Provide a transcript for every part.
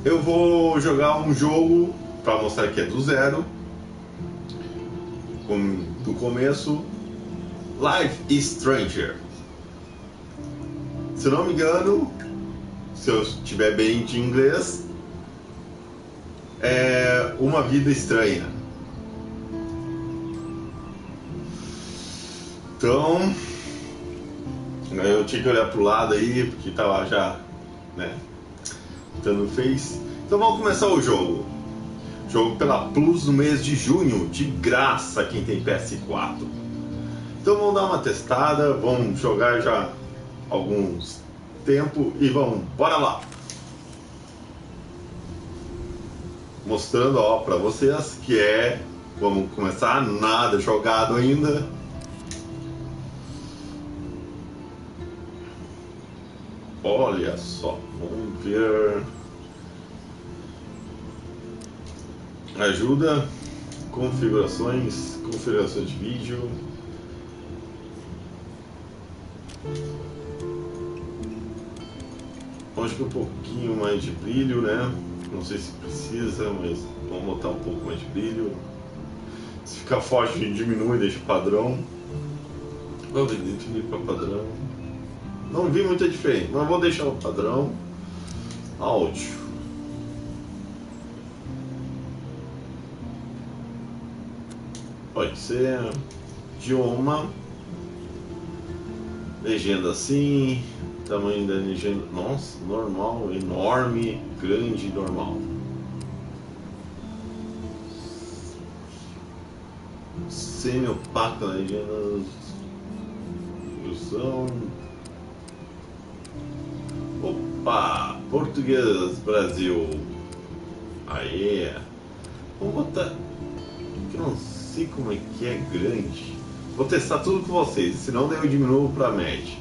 eu vou jogar um jogo para mostrar que é do zero, do começo. Life is Stranger. Se não me engano, se eu estiver bem de inglês, é Uma Vida Estranha. Então, eu tinha que olhar pro lado aí, porque tava já, né, no Face. Então vamos começar o jogo. Jogo pela Plus no mês de junho, de graça quem tem PS4. Então vamos dar uma testada, vamos jogar já alguns tempo e vamos, bora lá. Mostrando, ó, pra vocês que vamos começar, nada jogado ainda. Olha só, vamos ver. Ajuda, configurações de vídeo. Acho que um pouquinho mais de brilho, né? Não sei se precisa, mas vamos botar um pouco mais de brilho. Se ficar forte, a gente diminui, deixa padrão. Vamos diminuir para padrão. Não vi muita diferença, mas vou deixar o padrão. Áudio. Pode ser idioma. Legenda assim. Tamanho da legenda. Nossa, normal, enorme, grande, normal. Semi-opaca, legenda. Ilusão. Opa! Português, Brasil. Aê! Vamos botar. Que não sei como é que é grande. Vou testar tudo com vocês, senão daí eu diminuo para média.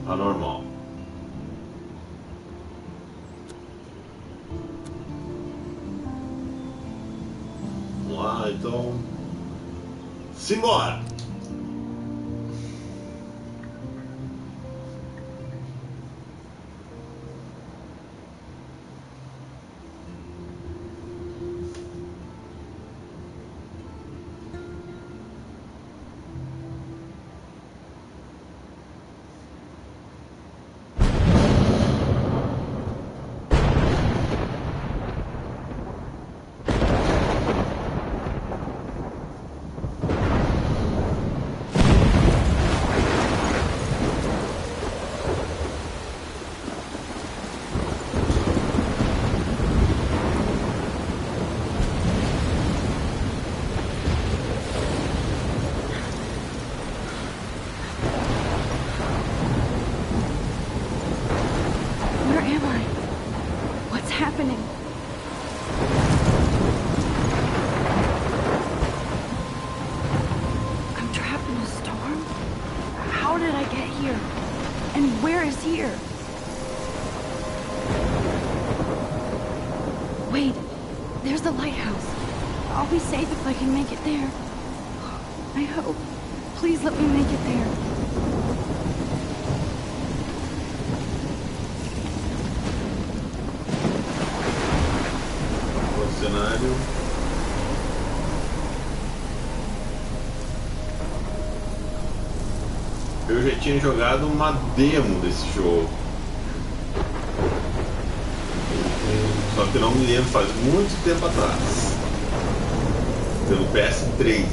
A normal. Vamos lá, então. Simbora! Wait, there's the lighthouse. I'll be safe if I can make it there. I hope. Please let me make it there. O cenário. Eu já tinha jogado uma demo desse jogo. Só que não me lembro, faz muito tempo atrás. Pelo PS3.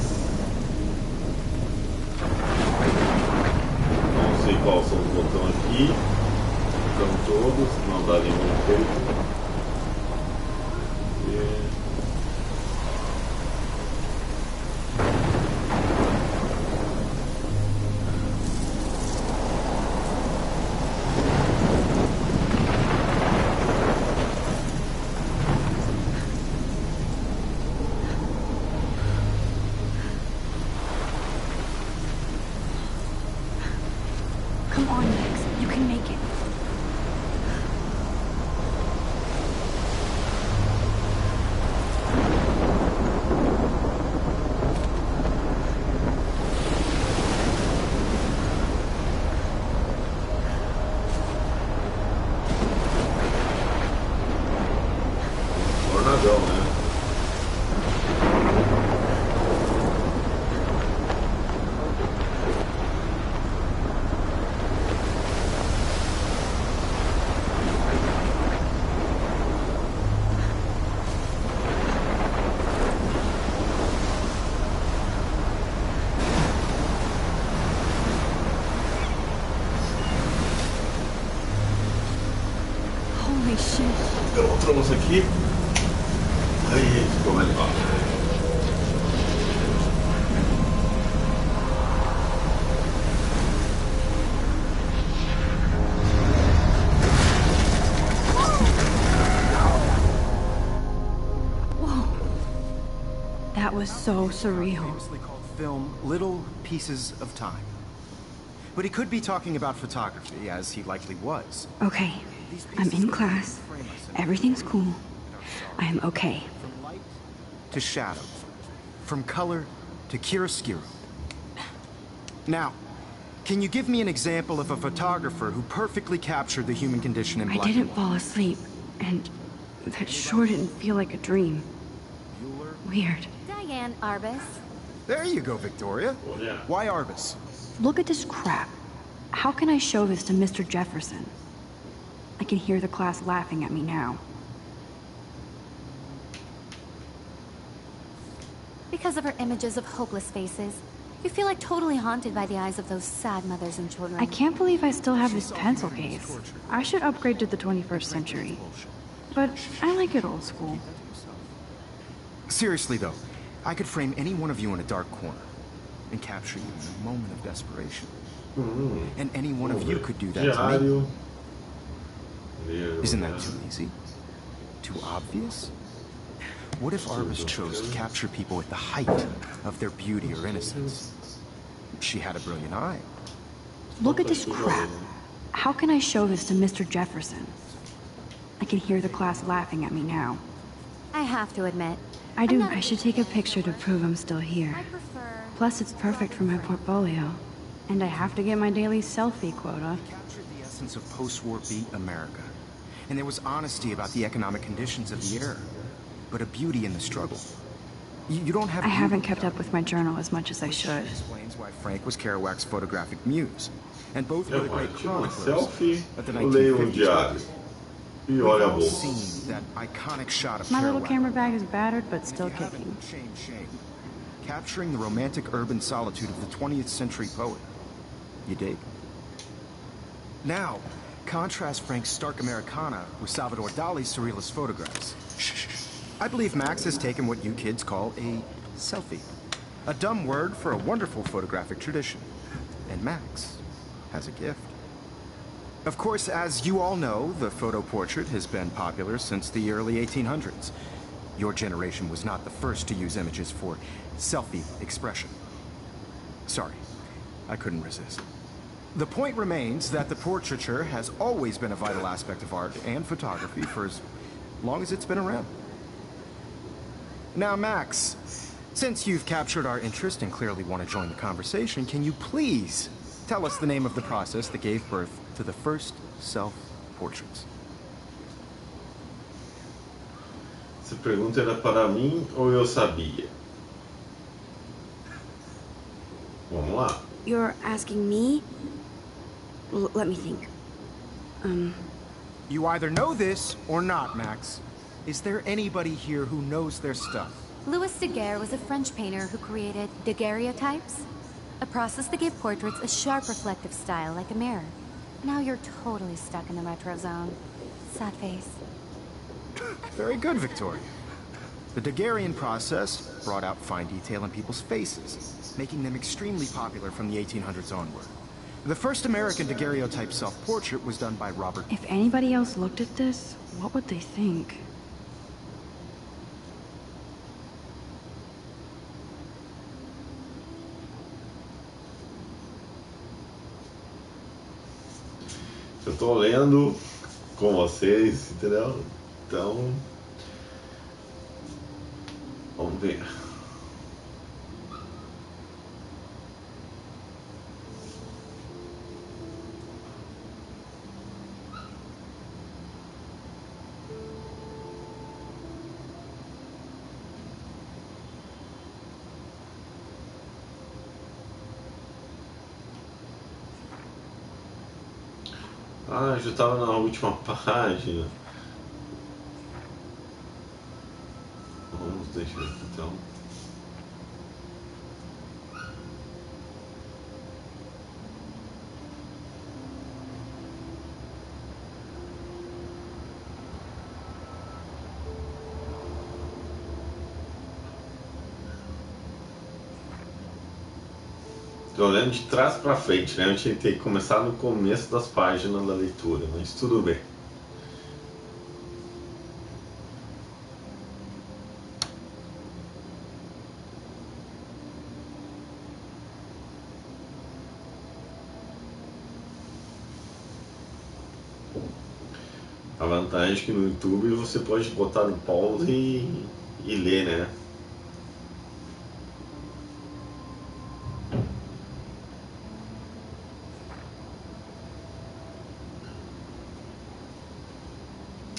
Não sei quais são os botões aqui. São todos, não dá nenhum efeito. Come on, Max. You can make it. Holy shit. Eu vou trouxe aqui. Aí, ficou melhor. That was so surreal. Famously called film Little Pieces of Time. But he could be talking about photography, as he likely was. Okay, I'm in class. Everything's cool. I am okay. From light to shadow. From color to chiaroscuro. Now, can you give me an example of a photographer who perfectly captured the human condition in black I and didn't fall asleep, and that sure didn't feel like a dream. Weird. Diane Arbus. There you go, Victoria. Oh, yeah. Why Arbus? Look at this crap. How can I show this to Mr. Jefferson? I can hear the class laughing at me now. Because of her images of hopeless faces, you feel like totally haunted by the eyes of those sad mothers and children. I can't believe I still have this pencil case. I should upgrade to the 21st century. But I like it old school. Seriously, though, I could frame any one of you in a dark corner and capture you in a moment of desperation. And any one of you could do that to me. Isn't that too easy? Too obvious? What if Arbus chose to capture people at the height of their beauty or innocence? She had a brilliant eye. Look at this crap. How can I show this to Mr. Jefferson? I can hear the class laughing at me now. I have to admit. I should take a picture to prove I'm still here. I prefer... Plus, it's perfect for my portfolio. And I have to get my daily selfie quota. He captured the essence of post-war beat America. And there was honesty about the economic conditions of the era. But a beauty in the struggle. You don't have... I haven't kept up with my journal as much as I should. Explains why Frank was Kerouac's photographic muse. And both were the great chroniclers selfie, of the eu leio 1950s. diário. E We've olha a all bolsa. seen that iconic shot of My little Kerouac. camera bag is battered, but still If you haven't, kicking. shame. Capturing the romantic urban solitude of the 20th century poet. You dig? Now, contrast Frank's stark Americana with Salvador Dali's surrealist photographs. I believe Max has taken what you kids call a selfie. A dumb word for a wonderful photographic tradition. And Max has a gift. Of course, as you all know, the photo portrait has been popular since the early 1800s. Your generation was not the first to use images for selfie expression. Sorry, I couldn't resist. The point remains that the portraiture has always been a vital aspect of art and photography for as long as it's been around. Now, Max, since you've captured our interest and clearly want to join the conversation, can you please tell us the name of the process that gave birth to the first self-portraits? Essa pergunta era para mim ou eu sabia? Vamos lá. You're asking me? Let me think. You either know this or not, Max. Is there anybody here who knows their stuff? Louis Daguerre was a French painter who created daguerreotypes, a process that gave portraits a sharp reflective style like a mirror. Now you're totally stuck in the retro zone. Sad face. Very good, Victoria. The Daguerrean process brought out fine detail in people's faces, making them extremely popular from the 1800s onward. The first American daguerreotype self-portrait was done by Robert... If anybody else looked at this, what would they think? Eu tô lendo com vocês, entendeu? Então, vamos ver. Ah, já estava na última página. Vamos deixar aqui então. olhando de trás para frente, né? A gente tem que começar no começo das páginas da leitura, mas tudo bem. A vantagem é que no YouTube você pode botar no pause e ler, né?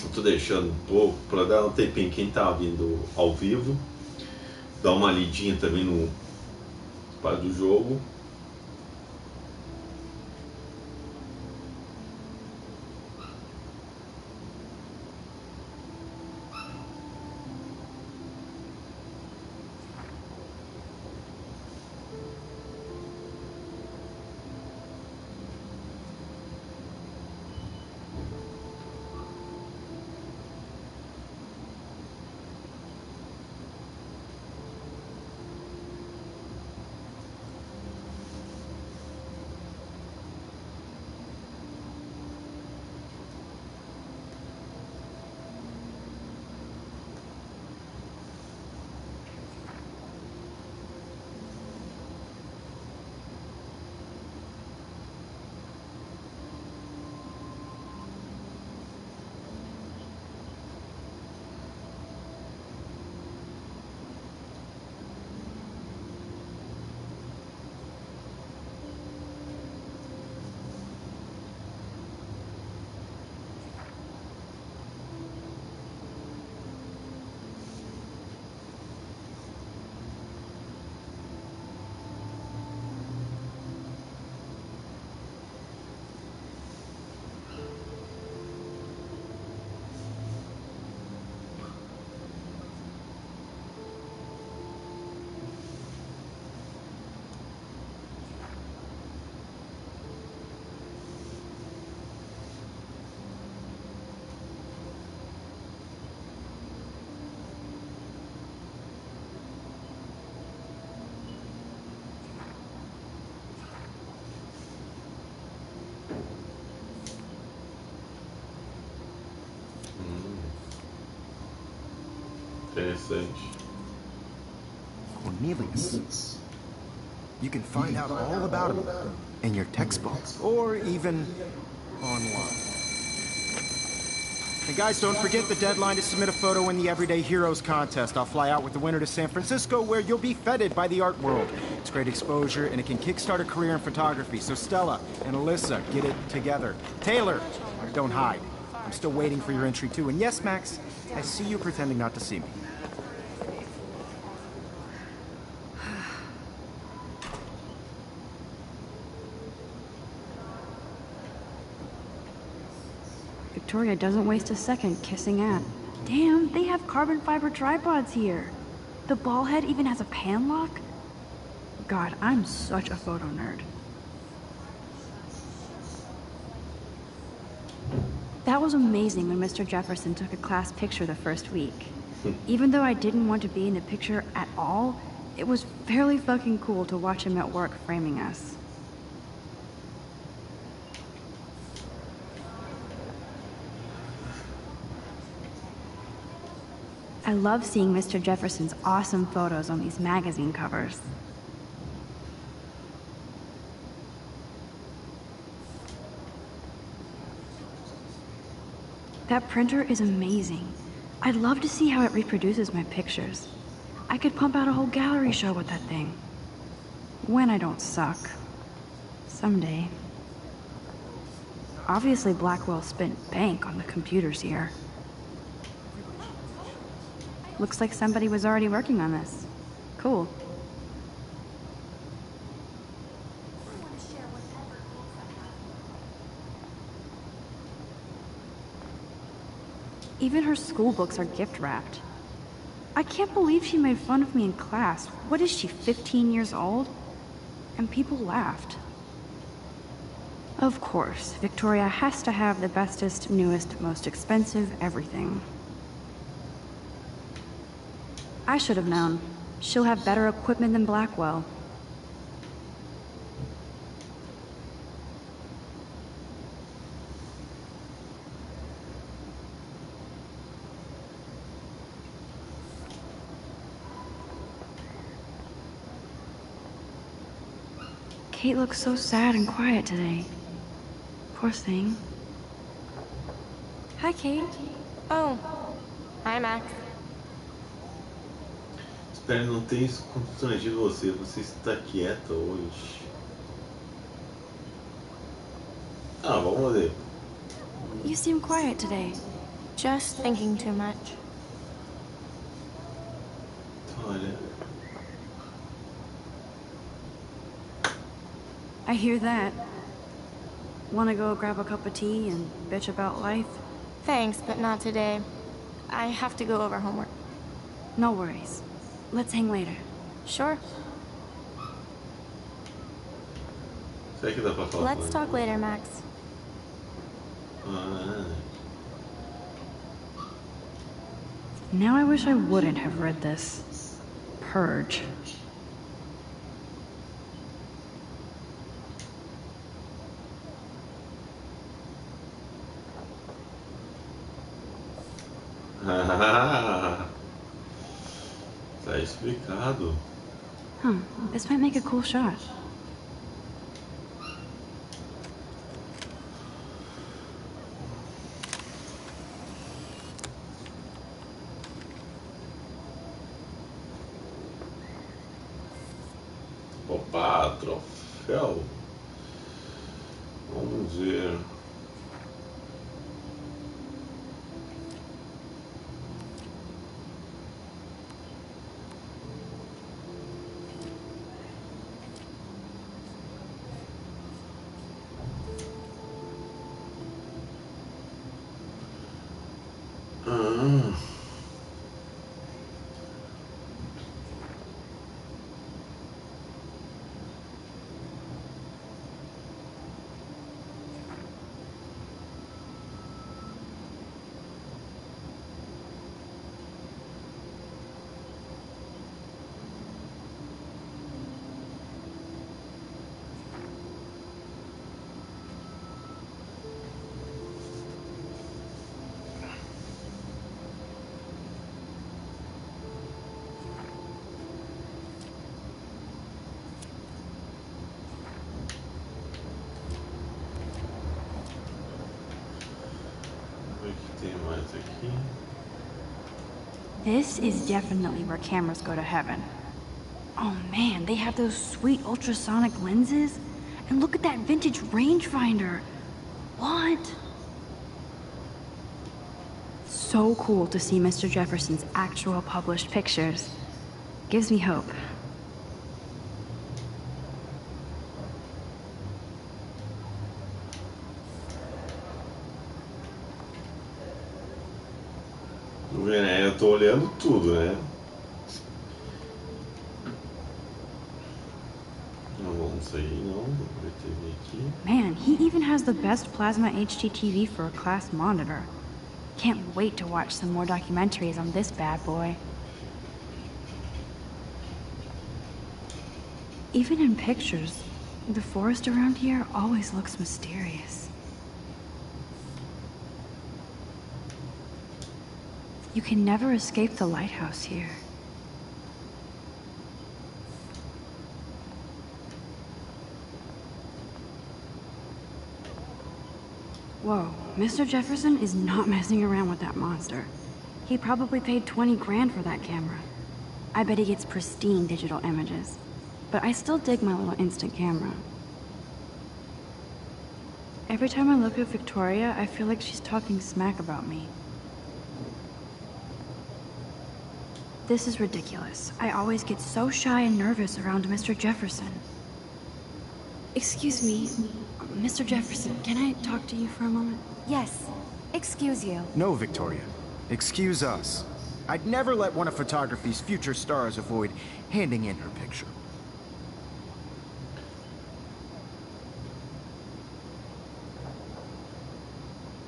Eu tô deixando um pouco para dar um tempinho quem tá vindo ao vivo, dar uma lidinha também no parte do jogo. Interessante. Cornelius. You can find out all about him in your textbook, or even online. And guys, don't forget the deadline to submit a photo in the Everyday Heroes contest. I'll fly out with the winner to San Francisco, where you'll be feted by the art world. It's great exposure, and it can kickstart a career in photography. So Stella and Alyssa, get it together. Taylor, don't hide. I'm still waiting for your entry too. And yes, Max, I see you pretending not to see me. Victoria doesn't waste a second kissing Anne. Damn, they have carbon fiber tripods here. The ball head even has a pan lock? God, I'm such a photo nerd. That was amazing when Mr. Jefferson took a class picture the first week. Even though I didn't want to be in the picture at all, it was fairly fucking cool to watch him at work framing us. I love seeing Mr. Jefferson's awesome photos on these magazine covers. That printer is amazing. I'd love to see how it reproduces my pictures. I could pump out a whole gallery show with that thing. When I don't suck. Someday. Obviously Blackwell spent bank on the computers here. Looks like somebody was already working on this. Cool. Even her school books are gift wrapped. I can't believe she made fun of me in class. What is she, 15 years old? And people laughed. Of course, Victoria has to have the bestest, newest, most expensive everything. I should have known. She'll have better equipment than Blackwell. Kate looks so sad and quiet today. Poor thing. Hi, Kate. Oh. Hi, Max. Espero não ter isso constrangido você. Você está quieta hoje. Ah, vamos ver. You seem quiet today. Just thinking too much. Olha. I hear that. Wanna go grab a cup of tea and bitch about life? Thanks, but not today. I have to go over homework. No worries. Let's hang later. Sure. Será que dá pra falar? Let's talk later, Max. Ah. Now I wish I wouldn't have read this. Purge. Tá explicado. This might make a cool shot. Opa, troféu. Vamos ver. This is definitely where cameras go to heaven. Oh man, they have those sweet ultrasonic lenses. And look at that vintage rangefinder. What? So cool to see Mr. Jefferson's actual published pictures. Gives me hope. Eu tô olhando tudo, né? Não vamos sair, não. Vai ter aqui. Man, he even has the best plasma HDTV for a class monitor. Can't wait to watch some more documentaries on this bad boy. Even in pictures, the forest around here always looks mysterious. You can never escape the lighthouse here. Whoa, Mr. Jefferson is not messing around with that monster. He probably paid 20 grand for that camera. I bet he gets pristine digital images. But I still dig my little instant camera. Every time I look at Victoria, I feel like she's talking smack about me. This is ridiculous. I always get so shy and nervous around Mr. Jefferson. Excuse me, Mr. Jefferson, can I talk to you for a moment? Yes. Excuse you. No, Victoria. Excuse us. I'd never let one of photography's future stars avoid handing in her picture.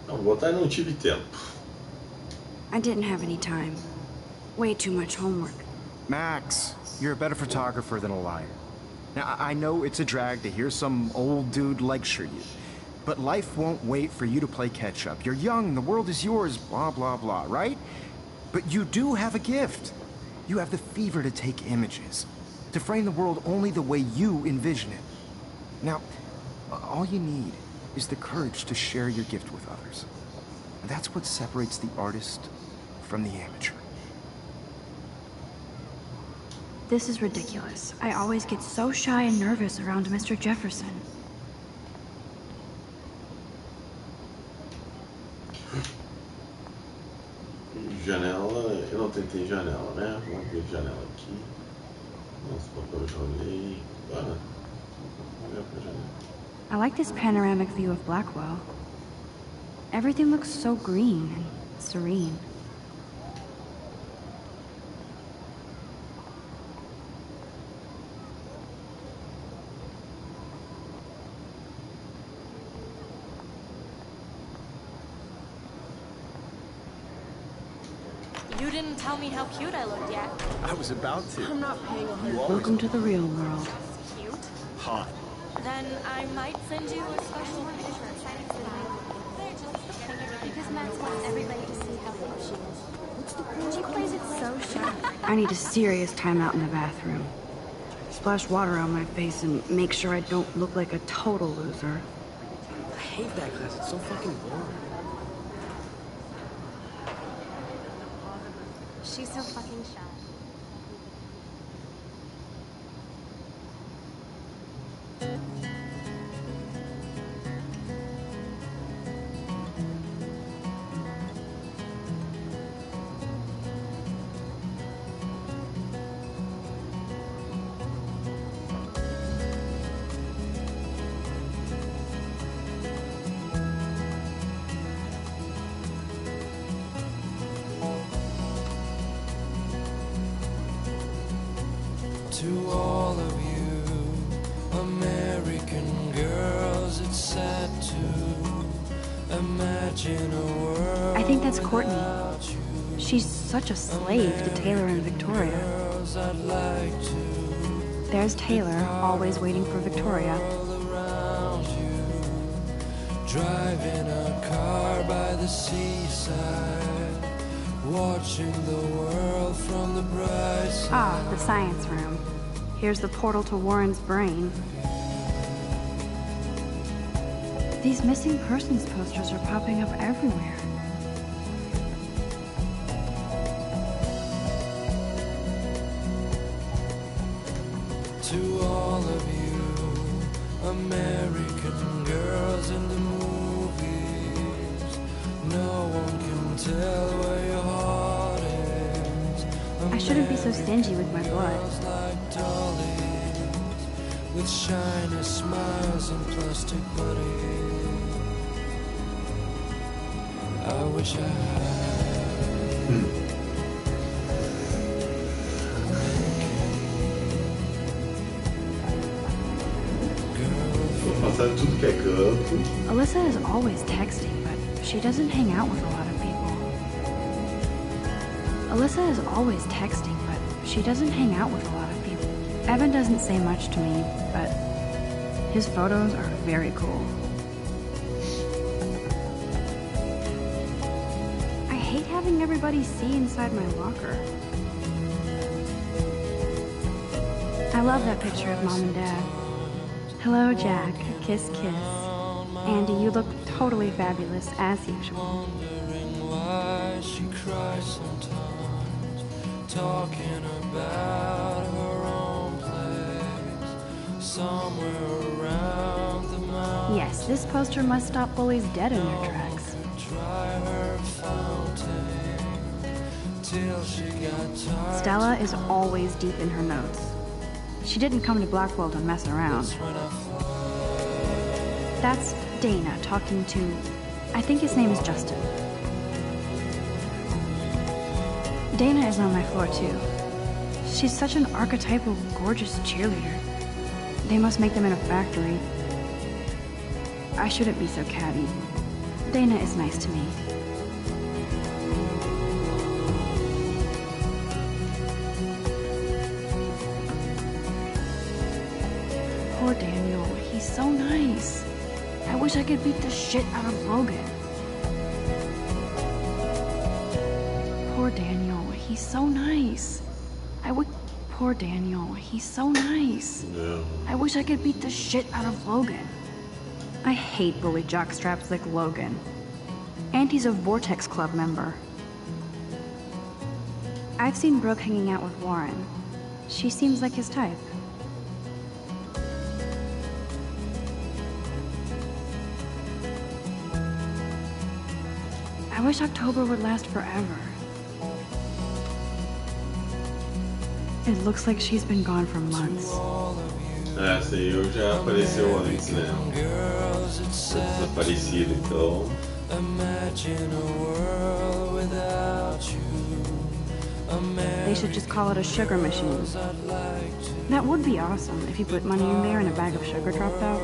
Boa tarde, não tive tempo. I didn't have any time. Way too much homework. Max, you're a better photographer than a liar. Now, I know it's a drag to hear some old dude lecture you, but life won't wait for you to play catch-up. You're young, the world is yours, blah, blah, blah, right? But you do have a gift. You have the fever to take images, to frame the world only the way you envision it. Now, all you need is the courage to share your gift with others. That's what separates the artist from the amateur. This is ridiculous. I always get so shy and nervous around Mr. Jefferson. Janela, eu não tentei janela, né? Vamos ver janela aqui. Nossa, papel eu já olhei. Agora, vamos olhar pra janela. I like this panoramic view of Blackwell. Everything looks so green and serene. You didn't tell me how cute I looked yet. I was about to. I'm not paying a whole Welcome to the real world. cute. Hot. Then I might send you a special picture. Because Max wants everybody to see how cool she is. She plays it so sharp. I need a serious timeout in the bathroom. Splash water on my face and make sure I don't look like a total loser. I hate that class. It's so fucking boring. She's so fucking shy. To all of you American girls, it's sad to imagine a world. I think that's Courtney. She's such a slave to Taylor and Victoria. Girls I'd like to There's Taylor, always waiting for Victoria. around you, driving a car by the seaside, watching the world from the bright side. Ah, the science room. Here's the portal to Warren's brain. These missing persons posters are popping up everywhere. To all of you American girls in the movies, no one can tell where your heart is. I shouldn't be so stingy with my blood. Girls like dollies, with shiny smiles and plastic buddies. I wish I had. Passando tudo que é canto. Alyssa is always texting, but she doesn't hang out with a lot of people. Alyssa is always texting, but she doesn't hang out with a lot of people. Evan doesn't say much to me, but his photos are very cool. I hate having everybody see inside my locker. I love that picture of Mom and Dad. Hello, Jack. Kiss, kiss. Andy, you look totally fabulous, as usual. Wondering why she cries sometimes, talking about her own place, somewhere around the mountain. Yes, this poster must stop bullies dead in their tracks. Try her fountain till she got tired. Stella is always deep in her notes. She didn't come to Blackwell to mess around. When I That's Dana talking to... I think his name is Justin. Dana is on my floor, too. She's such an archetypal, gorgeous cheerleader. They must make them in a factory. I shouldn't be so catty. Dana is nice to me. Poor Daniel, he's so nice. I wish I could beat the shit out of Logan. Poor Daniel, he's so nice. Poor Daniel. He's so nice. Não. I wish I could beat the shit out of Logan. I hate bully jockstraps like Logan. And he's a Vortex Club member. I've seen Brooke hanging out with Warren. She seems like his type. I wish October would last forever. It looks like she's been gone for months. Essa aí eu já apareceu antes, né? Desaparecido, então. Imagine a world without you. They should just call it a sugar machine. That would be awesome if you put money in there and a bag of sugar dropped out.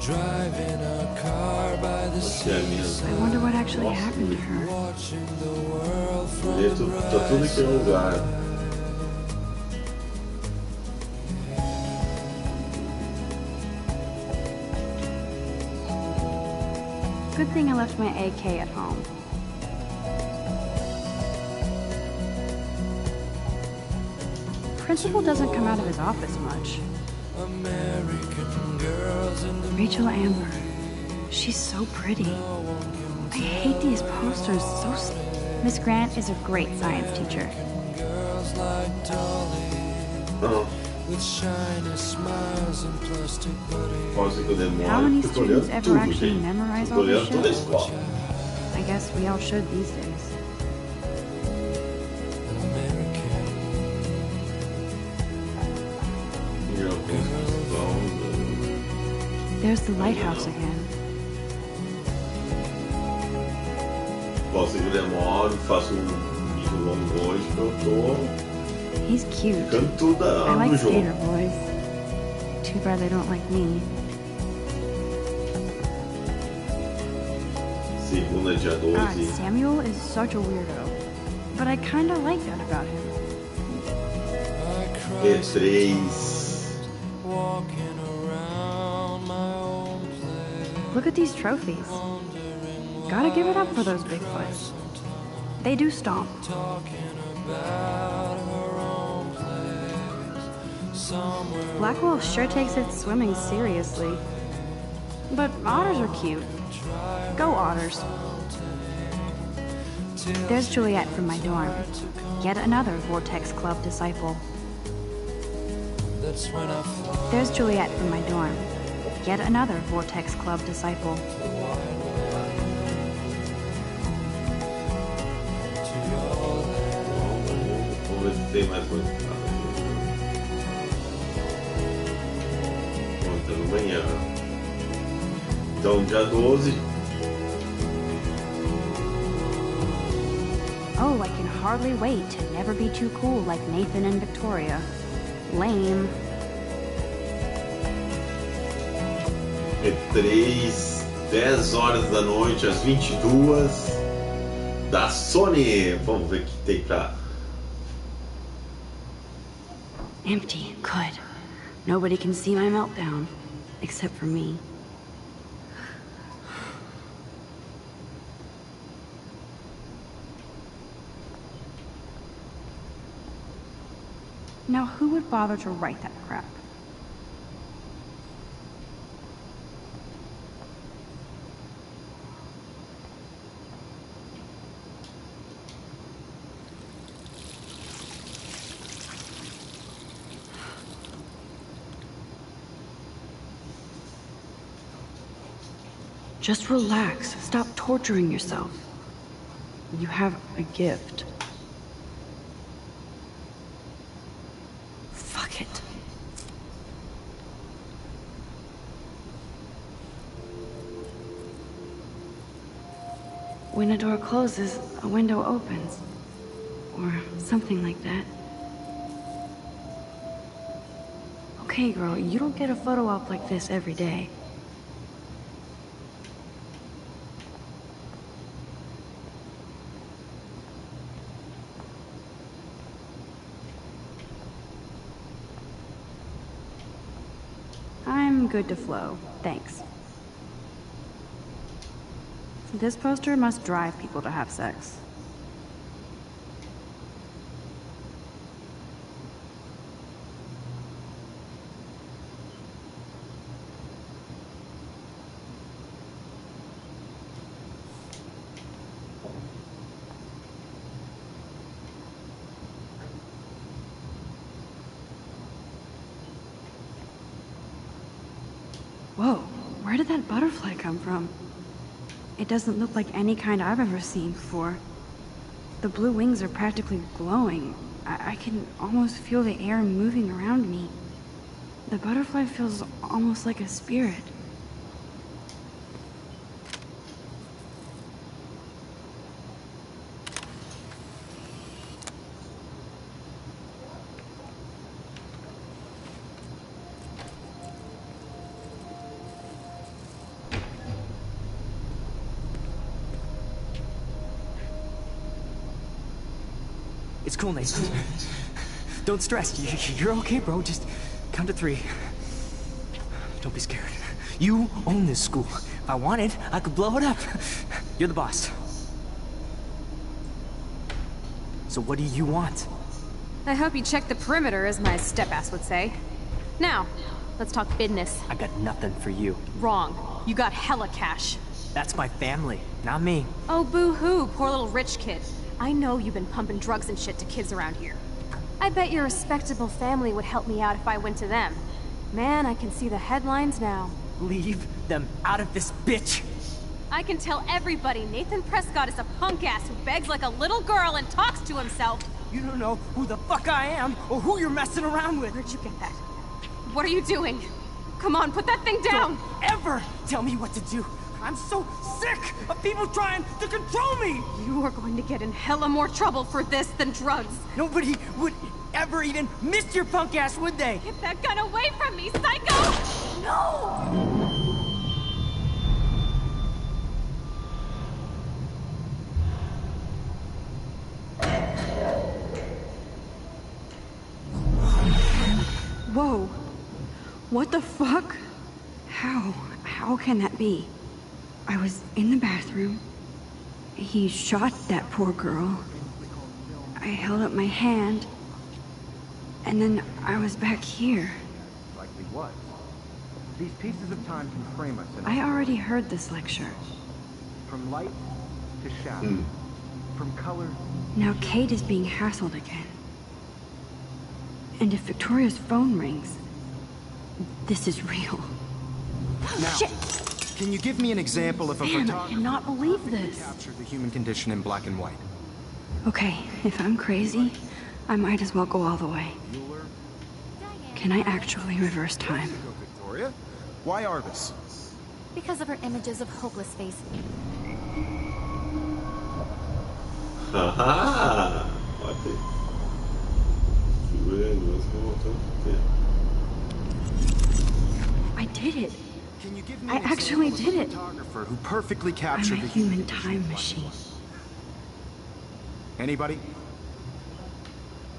Driving a car by the sea. I wonder what actually happened to her. Watching the world from Tá tudo aqui no lugar. Good thing I left my AK at home. Principal doesn't come out of his office much. American girls in the Rachel Amber. She's so pretty. I hate these posters Miss Grant is a great science teacher. girls like Dolly Não, with shiny smiles and plastic bodies. pode ser que eu demore. How many Eu tô students olhando ever tudo, actually gente. memorize Eu tô all this olhando toda a shit? escola. I guess we all should these days. An American E alguns cristãos. There's the lighthouse again. Pode ser que eu demore, faço vídeo longo hoje, porque eu He's cute. tô ficando tudo I like no skater jogo. boys. Too bad they don't like me. Segunda, dia God, 12. Samuel is such a weirdo. But I kinda like that about him. E3. walking around my own place. Look at these trophies. Gotta give it up for those Bigfoots. They do stomp. Talking about her own place. Somewhere Blackwell sure takes its swimming seriously. But otters are cute. Go otters. There's Juliet from my dorm. Yet another Vortex Club disciple. that's when I fly There's Juliet from my dorm. Yet another Vortex Club disciple. to your land. Vamos ver se tem mais coisa. Bom, tá no manhã. Então, dia 12. Oh, I can hardly wait to never be too cool like Nathan and Victoria. Lame. E3, 10 horas da noite, às 22 da Sony. Vamos ver o que tem pra. Empty. Good. Nobody can see my meltdown. Except for me. Now, who would bother to write that crap? Just relax. Stop torturing yourself. You have a gift. Fuck it. When a door closes, a window opens. Or something like that. Okay, girl, you don't get a photo op like this every day. I'm good to flow, thanks. This poster must drive people to have sex. Where did that butterfly come from? It doesn't look like any kind I've ever seen before. The blue wings are practically glowing. I can almost feel the air moving around me. The butterfly feels almost like a spirit. It's cool, Nathan. Don't stress. You're okay, bro. Just count to 3. Don't be scared. You own this school. If I wanted, I could blow it up. You're the boss. So what do you want? I hope you check the perimeter, as my step-ass would say. Now, let's talk business. I got nothing for you. Wrong. You got hella cash. That's my family, not me. Oh, boo-hoo, poor little rich kid. I know you've been pumping drugs and shit to kids around here. I bet your respectable family would help me out if I went to them. Man, I can see the headlines now. Leave them out of this bitch! I can tell everybody Nathan Prescott is a punk ass who begs like a little girl and talks to himself. You don't know who the fuck I am or who you're messing around with. Where'd you get that? What are you doing? Come on, put that thing down! Don't ever tell me what to do! I'm so sick of people trying to control me! You are going to get in hella more trouble for this than drugs. Nobody would ever even miss your punk ass, would they? Get that gun away from me, psycho! No! Whoa. What the fuck? How can that be? I was in the bathroom. He shot that poor girl. I held up my hand. And then I was back here. Likely was. These pieces of time can frame us in I already heard this lecture. from light to shadow, from color. Now Kate is being hassled again. And if Victoria's phone rings, this is real. Now, Shit! can you give me an example of a Man, I photographer cannot believe this. captured the human condition in black and white? Okay, if I'm crazy, I might as well go all the way. Can I actually reverse time? Go, Victoria. Why Arvis? Because of her images of hopeless faces. Haha! Ok. I did it. Can you give me I an example actually of did a it. photographer who perfectly I'm captured a the human time machine. Anybody?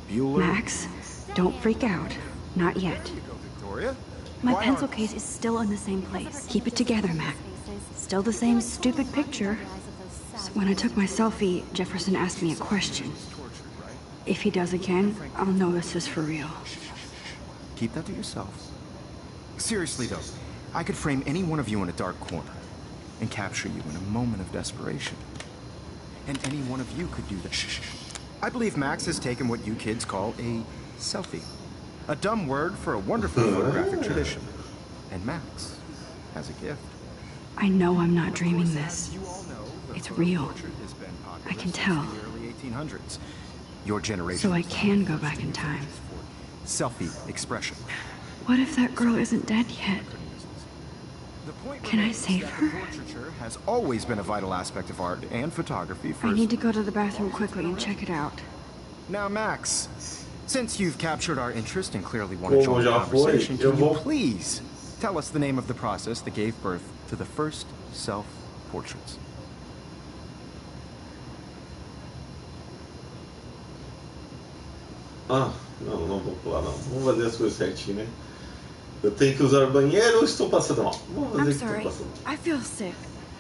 Bueller? Max, don't freak out. Not yet. There you go, Victoria. My Why pencil Arvis? case is still in the same place. Keep it together, Mac. Still the same stupid picture. So when I took my selfie, Jefferson asked me a question. If he does again, I'll know this is for real. Keep that to yourself. Seriously though, I could frame any one of you in a dark corner and capture you in a moment of desperation. And any one of you could do that. I believe Max has taken what you kids call a selfie. A dumb word for a wonderful photographic tradition. And Max has a gift. I know I'm not dreaming this. You all know the It's photo real. portrait has been popular I can since tell. the early 1800s. Your generation. So I can go back in time. Selfie expression. What if that girl isn't dead yet? The point Can I remains save that her? Portraiture has always been a vital aspect of art and photography for. I need to go to the bathroom quickly and check it out. Now, Max, since you've captured our interest and clearly want to Como join the já foi, conversation, eu can you vou- please tell us the name of the process that gave birth to the first self-portraits? Ah, não vou pular não. Vamos fazer as coisas certinho, né? Eu tenho que usar o banheiro ou estou passando mal? Vamos fazer I'm o que estou sorry. passando. I feel sick.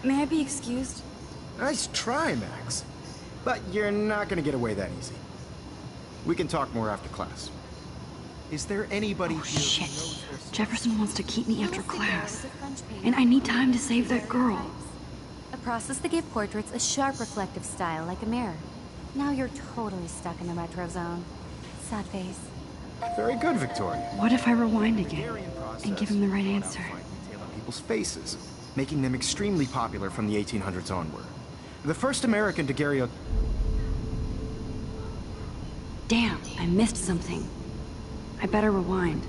May I be excused? Nice try, Max. But you're not going to get away that easy. We can talk more after class. Is there anybody Oh, here who shit. knows this? Jefferson wants to keep me after Alice Daguerre class. was a French painter And I need who time to created save that girl. daguerreotypes, a process that gave portraits a sharp reflective style like a mirror. Now you're totally stuck in the retro zone. Sad face. Very good, Victoria. What if I rewind again Hungarian process and give him the right brought out answer? fine detailing people's faces, making them extremely popular from the 1800s onward. The first American daguerreotype... Damn, I missed something. I better rewind.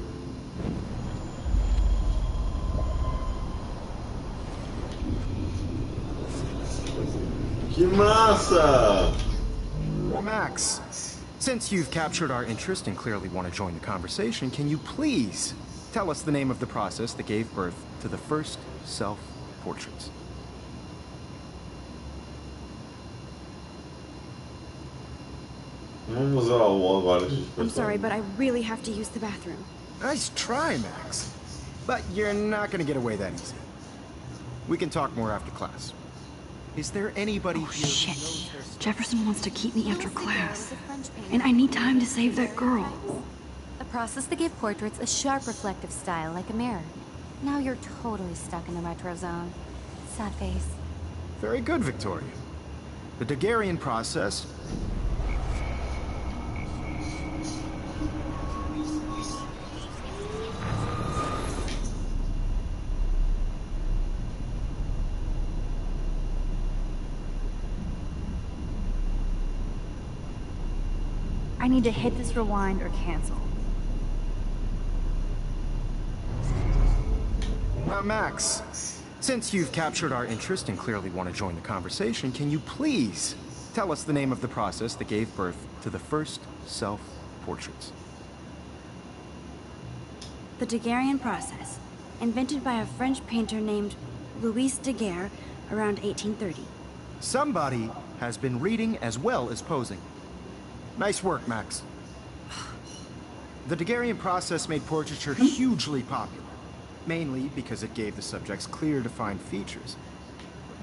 Que massa! Max, since you've captured our interest and clearly want to join the conversation, can you please tell us the name of the process that gave birth to the first self-portraits? Vamos usar o O agora, gente. I'm sorry, but I really have to use the bathroom. Nice try, Max. But you're not going to get away that easy. We can talk more after class. Is there anybody here who Shit. knows their stuff? Jefferson wants to keep me after class. And I need time to save that girl. A process that gave portraits a sharp reflective style like a mirror. Now you're totally stuck in the retro zone. Sad face. Very good, Victoria. The Daguerrean process... I need to hit this rewind or cancel. Max, since you've captured our interest and clearly want to join the conversation, can you please tell us the name of the process that gave birth to the first self-portraits? The Daguerrean process, invented by a French painter named Louis Daguerre around 1830. Somebody has been reading as well as posing. Nice work, Max. The Daguerrean process made portraiture hugely popular, mainly because it gave the subjects clear, defined features.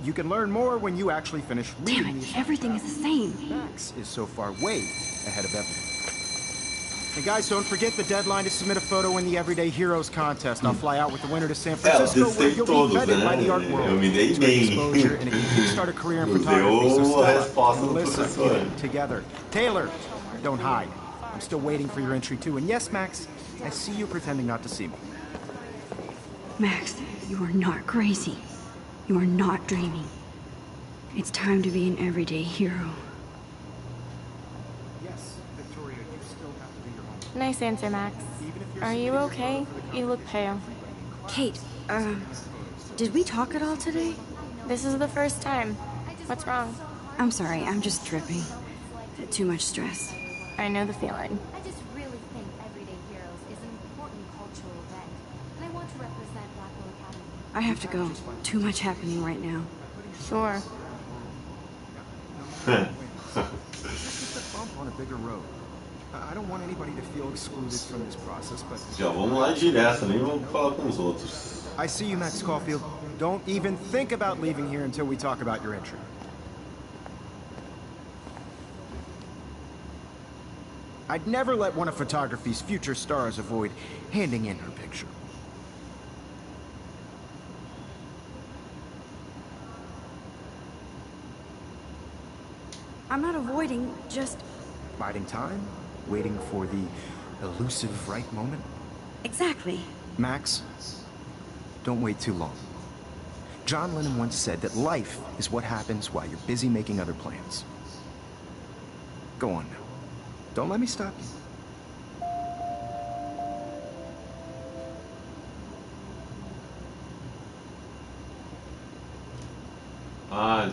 You can learn more when you actually finish reading Damn it, these. everything is the same. Max is so far way ahead of everyone. And guys, don't forget the deadline to submit a photo in the Everyday Heroes contest. I'll fly out with the winner to San Francisco, where you'll be vetted by the art world. Eu me dei It's great bem. exposure, and it can kickstart a career in Usei photography. So a Stella, resposta do Melissa, professor. get it together. Taylor, don't hide. I'm still waiting for your entry too. And yes, Max, I see you pretending not to see me. Max, you are not crazy. You are not dreaming. It's time to be an everyday hero. Yes, Victoria, you still have to do your homework. Nice answer, Max. Are you okay? You look pale. Kate, did we talk at all today? This is the first time. What's wrong? I'm sorry, I'm just tripping. Too much stress. I know the feeling. I just really think Everyday Heroes is an important cultural event, and I want to represent Blackwell Academy. I have to go. Too much happening right now. Sure. Just a bump on a bigger road. I don't want anybody to feel excluded from this process, but... Já vamos lá direto, nem vamos falar com os outros. I see you, Max Caulfield. Don't even think about leaving here until we talk about your entry. I'd never let one of photography's future stars avoid handing in her picture. I'm not avoiding, just... Biding time, waiting for the elusive right moment. Exactly. Max, don't wait too long. John Lennon once said that life is what happens while you're busy making other plans. Go on now. Don't let me stop you. Ah,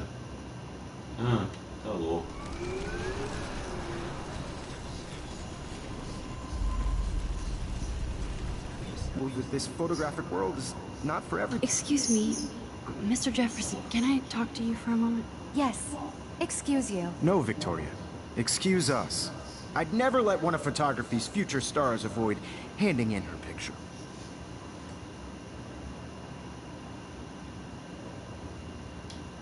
tá louco. Well, this photographic world is not for everybody. Excuse me, Mr. Jefferson, can I talk to you for a moment? Yes. Excuse you. No, Victoria. Excuse us. I'd never let one of photography's future stars avoid handing in her picture.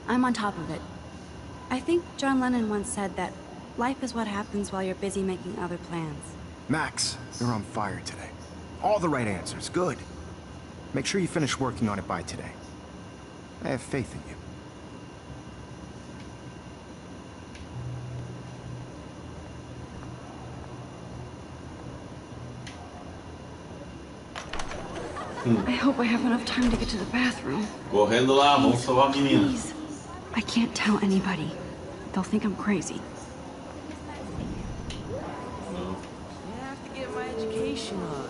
I'm on top of it. I think John Lennon once said that life is what happens while you're busy making other plans. Max, you're on fire today. All the right answers. Good. Make sure you finish working on it by today. I have faith in you. I hope I have enough time to get to the bathroom. Correndo lá, vamos salvar a menina. Please. I can't tell anybody. They'll think I'm crazy. I have to get my education on.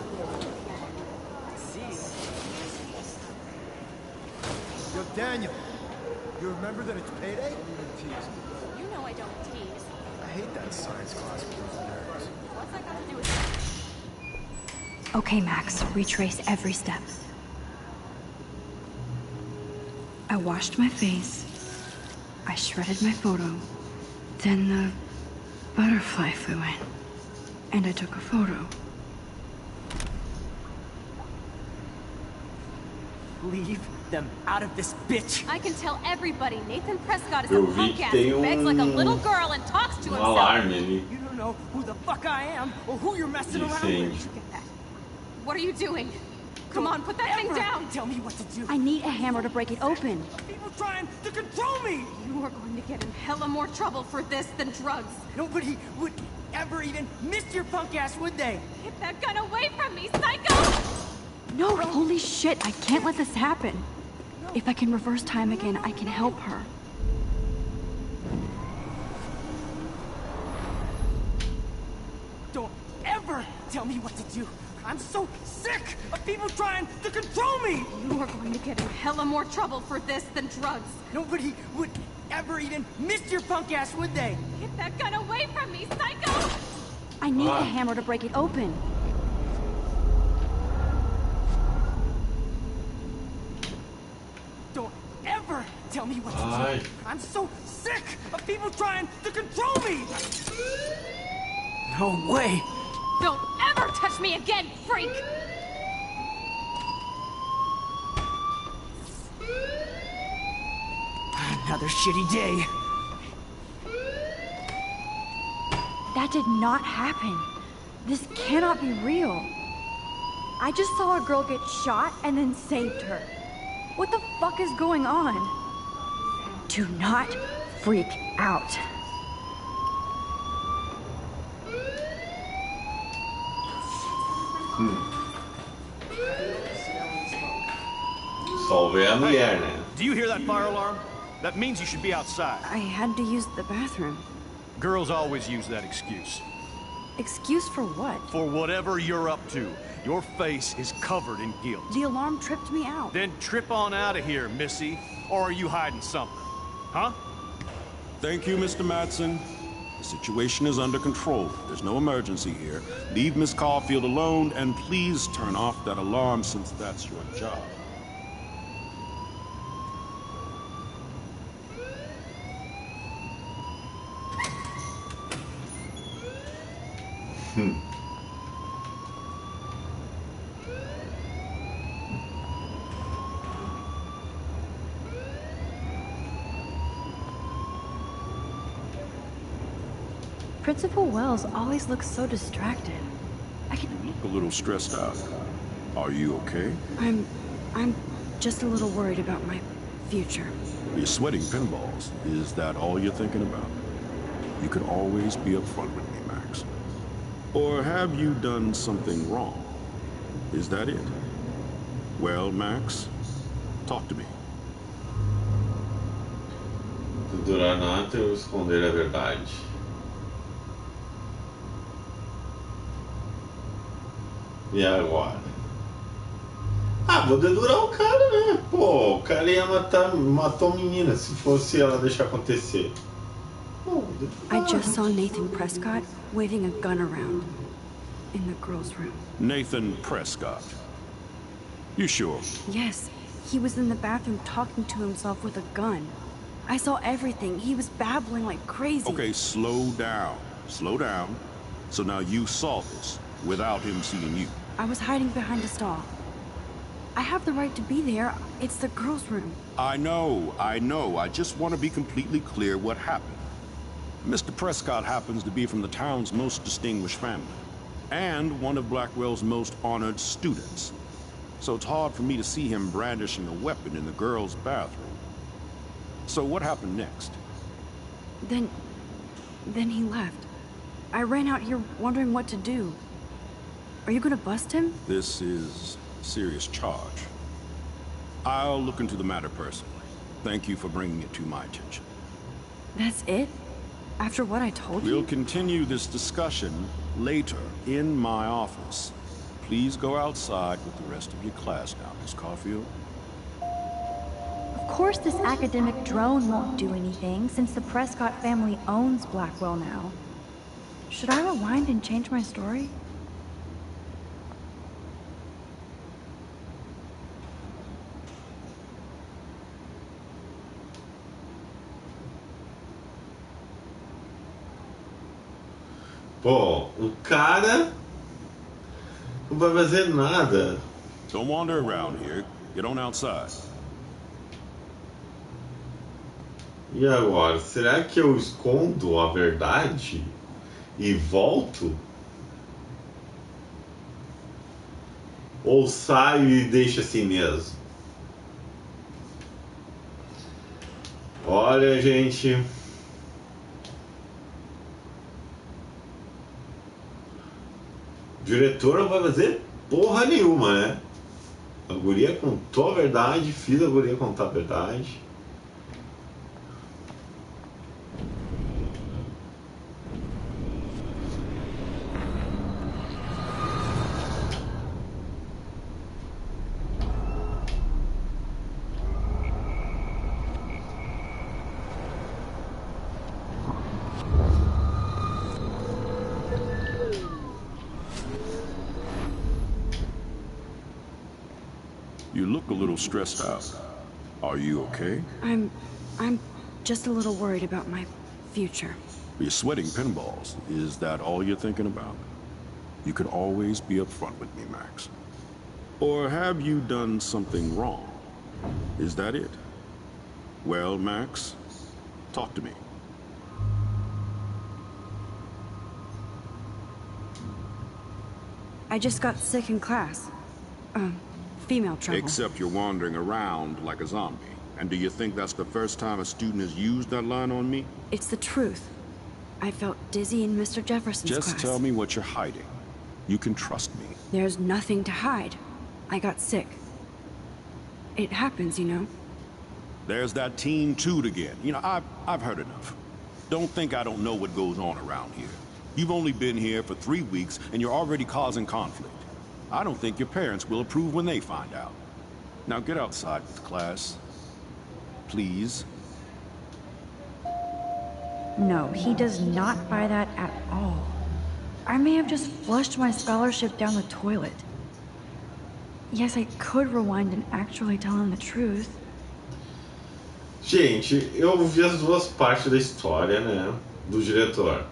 Yo, Daniel, you remember that it's payday? You know I don't tease. I hate that science class with those nerds. What's that got to do with that? Okay, Max, retrace every step. I washed my face. I shredded my photo. Then the butterfly flew in. And I took a photo. Leave them out of this bitch. I can tell everybody Nathan Prescott is Eu a vi punk que ass tem who begs like a little girl and talks to himself. alarme ali. You don't know who the fuck I am or who you're messing around Sim. with. Get that. What are you doing? Come on, put that thing Ever down. Tell me what to do. I need a hammer to break it open. People trying to control me. You are going to get in hella more trouble for this than drugs. Nobody would ever even miss your punk ass, would they? Get that gun away from me, psycho! No, holy shit, I can't let this happen. If I can reverse time again, I can help her. Don't ever tell me what to do. I'm so sick of people trying to control me. You are going to get in hella more trouble for this than drugs. Nobody would ever even miss your punk ass, would they? Get that gun away from me, psycho! I need a hammer to break it open. Don't ever tell me what to Ai. do. I'm so sick of people trying to control me. No way. Don't ever touch me again, freak! Another shitty day. That did not happen. This cannot be real. I just saw a girl get shot and then saved her. What the fuck is going on? Do not freak out. Salvei a mulher, né? Do you hear that fire alarm? That means you should be outside. I had to use the bathroom. Girls always use that excuse. Excuse for what? For whatever you're up to, your face is covered in guilt. The alarm tripped me out. Then trip on out of here, Missy. Or are you hiding something? Huh? Thank you, Mr. Madsen. The situation is under control. There's no emergency here. Leave Miss Caulfield alone, and please turn off that alarm since that's your job. Principal Wells always looks so distracted. You look a little stressed out. Are you okay? I'm just a little worried about my future. You're sweating pinballs. Is that all you're thinking about? You can always be upfront with me, Max. Or have you done something wrong? Is that it? Well, Max, talk to me. Durar nada ou esconder a verdade. E agora? Ah, vou dedurar o cara, né? Pô, o cara ia matou a menina se fosse ela deixar acontecer. Pô, I just saw Nathan Prescott waving a gun around in the girls' room. Nathan Prescott. You sure? Yes, he was in the bathroom talking to himself with a gun. I saw everything. He was babbling like crazy. Okay, slow down. Slow down. So now you saw this without him seeing you. I was hiding behind a stall. I have the right to be there. It's the girls' room. I know. I just want to be completely clear what happened. Mr. Prescott happens to be from the town's most distinguished family, and one of Blackwell's most honored students. So it's hard for me to see him brandishing a weapon in the girls' bathroom. So what happened next? Then he left. I ran out here wondering what to do. Are you gonna bust him? This is serious charge. I'll look into the matter personally. Thank you for bringing it to my attention. That's it? After what I told you? We'll continue this discussion later in my office. Please go outside with the rest of your class now, Miss Caulfield. Of course this academic drone won't do anything, since the Prescott family owns Blackwell now. Should I rewind and change my story? Pô, o cara não vai fazer nada. Don't wander around here. Get on outside. E agora, será que eu escondo a verdade e volto? Ou saio e deixo assim mesmo? Olha, gente. O diretor não vai fazer porra nenhuma, né? A guria contou a verdade, fiz a guria contar a verdade. You look a little stressed out. Are you okay? I'm just a little worried about my future. You're sweating pinballs. Is that all you're thinking about? You can always be upfront with me, Max. Or have you done something wrong? Is that it? Well, Max, talk to me. I just got sick in class. Female trouble. Except you're wandering around like a zombie. And do you think that's the first time a student has used that line on me? It's the truth. I felt dizzy in Mr. Jefferson's class. Just tell me what you're hiding. You can trust me. There's nothing to hide. I got sick. It happens, you know. There's that teen toot again. You know, I've heard enough. Don't think I don't know what goes on around here. You've only been here for 3 weeks and you're already causing conflict. I don't think your parents will approve when they find out. Now get outside with class. Please. No, he does not buy that at all. I may have just flushed my scholarship down the toilet. Yes, I could rewind and actually tell him the truth. Gente, eu vi as duas partes da história, né? Do diretor.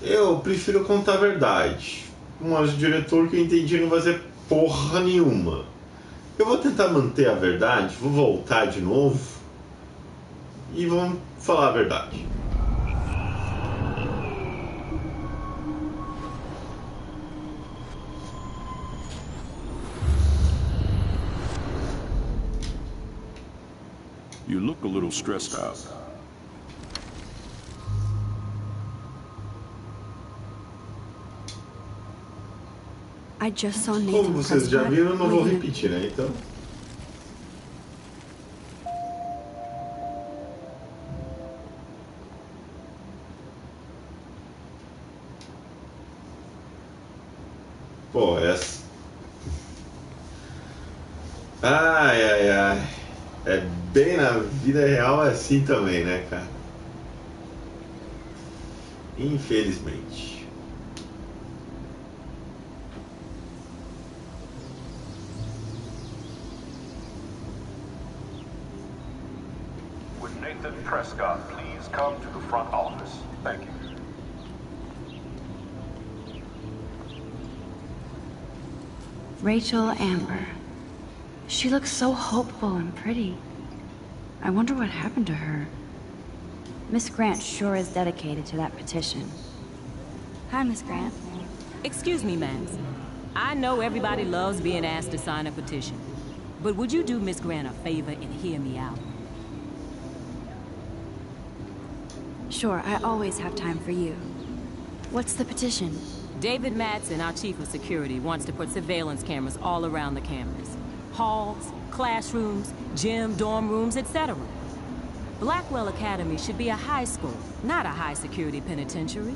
Eu prefiro contar a verdade. Mas o diretor que eu entendi não vai fazer porra nenhuma. Eu vou tentar manter a verdade, vou voltar de novo e vamos falar a verdade. You look a little stressed out. I just saw Nathan. Como vocês já viram, eu não vou repetir, né? Então. Pô, essa. Ai, ai, ai. É bem na vida real assim também, né, cara? Infelizmente. Would Nathan Prescott please come to the front office? Thank you. Rachel Amber. She looks so hopeful and pretty. I wonder what happened to her. Miss Grant sure is dedicated to that petition. Hi, Miss Grant. Excuse me, Max. I know everybody loves being asked to sign a petition. But would you do Miss Grant a favor and hear me out? Sure, I always have time for you. What's the petition? David Madsen, our chief of security, wants to put surveillance cameras all around the campus. Halls, classrooms, gym, dorm rooms, etc. Blackwell Academy should be a high school, not a high-security penitentiary.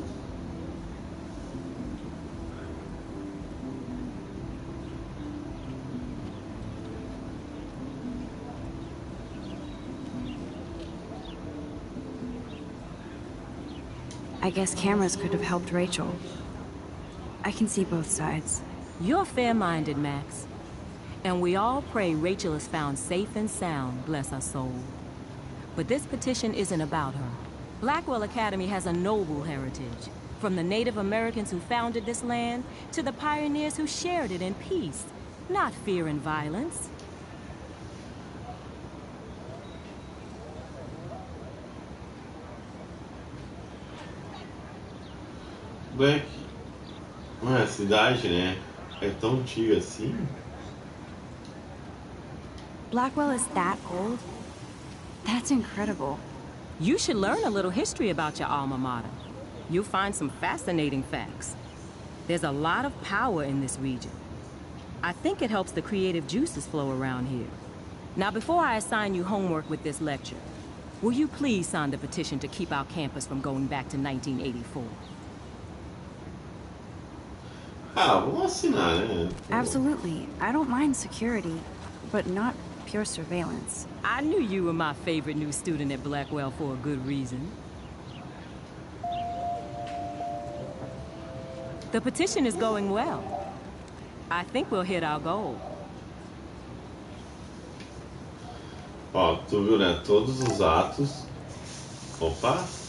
I guess cameras could have helped Rachel. I can see both sides. You're fair-minded, Max. And we all pray Rachel is found safe and sound, bless her soul. But this petition isn't about her. Blackwell Academy has a noble heritage. From the Native Americans who founded this land, to the pioneers who shared it in peace, not fear and violence. Black, a cidade, né? É tão antiga assim? Blackwell is that old? That's incredible. You should learn a little history about your alma mater. You'll find some fascinating facts. There's a lot of power in this region. I think it helps the creative juices flow around here. Now, before I assign you homework with this lecture, will you please sign the petition to keep our campus from going back to 1984? Ah, vamos assinar, né? Absolutely. I don't mind security, but not pure surveillance. I knew you were my favorite new student at Blackwell for a good reason. The petition is going well. I think we'll hit our goal. Ó, tu viu, né? Todos os atos. Opa!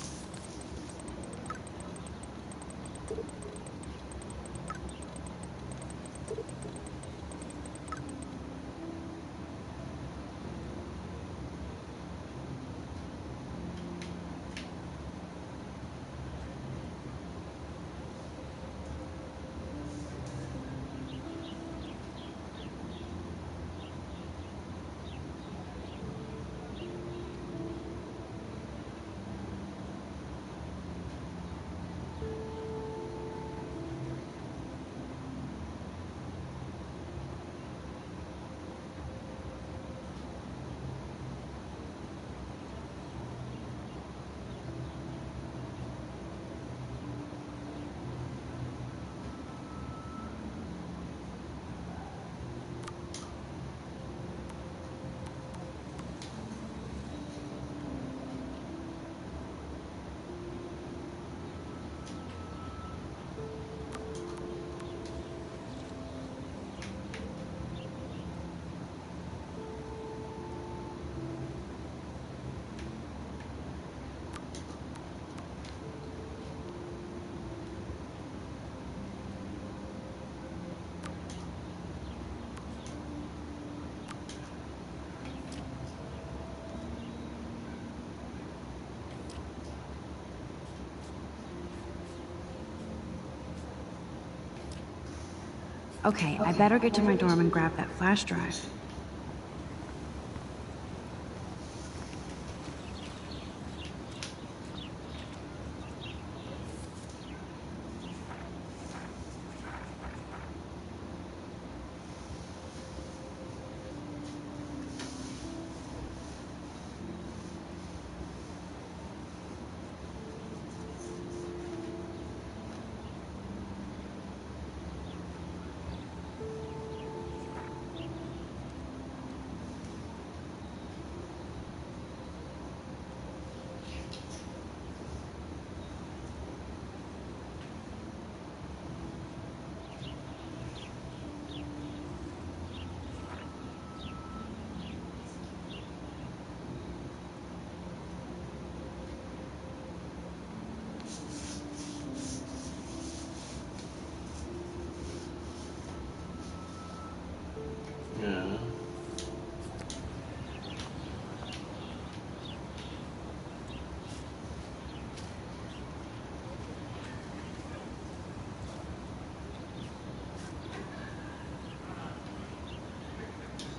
Okay, I better get to my dorm and grab that flash drive.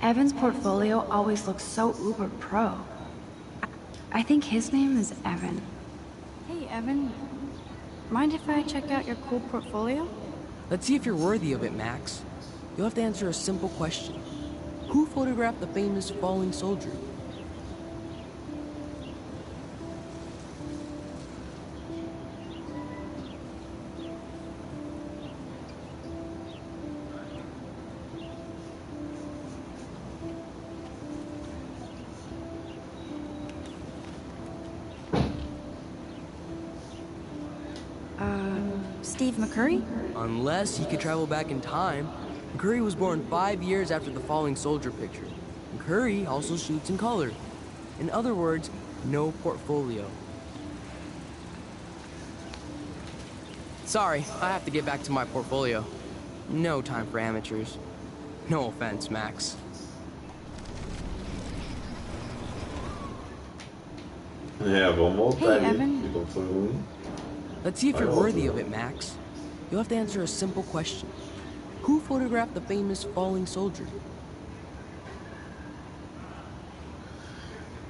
Evan's portfolio always looks so uber pro. I think his name is Evan. Hey, Evan. Mind if I check out your cool portfolio? Let's see if you're worthy of it, Max. You'll have to answer a simple question. Who photographed the famous falling soldier? Steve McCurry? Unless he could travel back in time. McCurry was born 5 years after the falling soldier picture. McCurry also shoots in color. In other words, no portfolio. Sorry, I have to get back to my portfolio. No time for amateurs. No offense, Max. É, vamos voltar Hey, ali. Evan. Ficou foi ruim. Let's see if you're worthy of it, Max. You'll have to answer a simple question. Who photographed the famous falling soldier?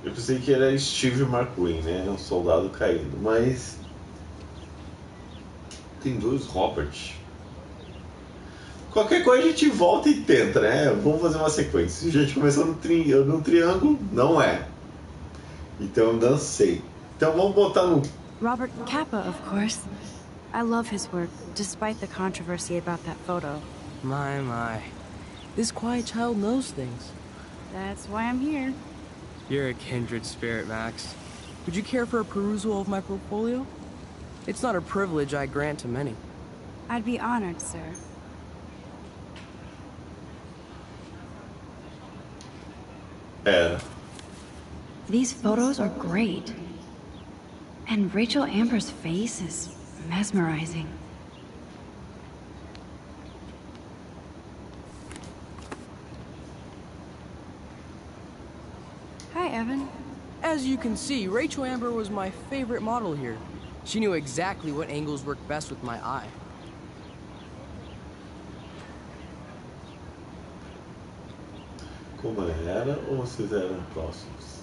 Eu pensei que era Steve McQueen, né? Um soldado caído, mas tem dois Robert. Qualquer coisa a gente volta e tenta, né? Vamos fazer uma sequência. Se a gente começou no triângulo, não é. Então eu dancei. Então vamos botar no Robert Capa, of course. I love his work, despite the controversy about that photo. My. This quiet child knows things. That's why I'm here. You're a kindred spirit, Max. Would you care for a perusal of my portfolio? It's not a privilege I grant to many. I'd be honored, sir. Era. These photos are great. And Rachel Amber's face is mesmerizing. Hi, Evan. As you can see, Rachel Amber was my favorite model here. She knew exactly what angles worked best with my eye. Como era ou vocês eram próximos?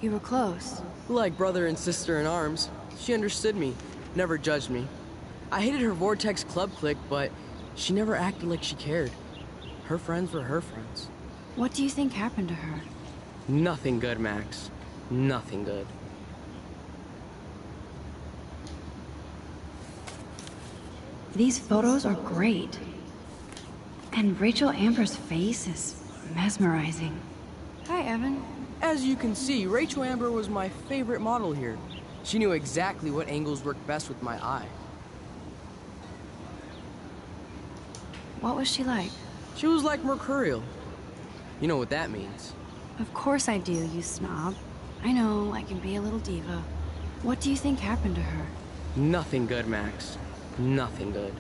You were close. Like brother and sister in arms. She understood me, never judged me. I hated her Vortex Club clique, but she never acted like she cared. Her friends were her friends. What do you think happened to her? Nothing good, Max. Nothing good. These photos are great. And Rachel Amber's face is mesmerizing. Hi, Evan. As you can see, Rachel Amber was my favorite model here. She knew exactly what angles worked best with my eye. What was she like? She was like mercurial. You know what that means. Of course I do, you snob. I know, I can be a little diva. What do you think happened to her? Nothing good, Max. Nothing good.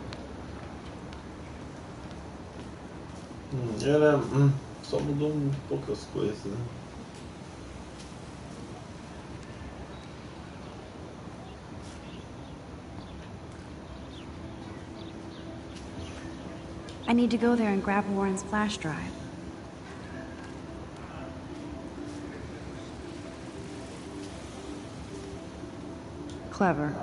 Era. Só mudou poucas coisas, né? I need to go there and grab Warren's flash drive. Clever.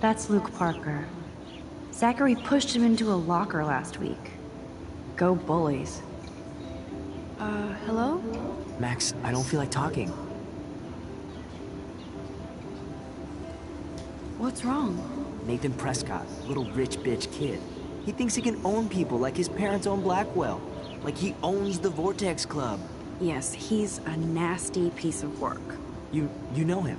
That's Luke Parker. Zachary pushed him into a locker last week. Go bullies. Hello? Max, I don't feel like talking. What's wrong? Nathan Prescott, little rich bitch kid. He thinks he can own people like his parents own Blackwell. Like he owns the Vortex Club. Yes, he's a nasty piece of work. You know him.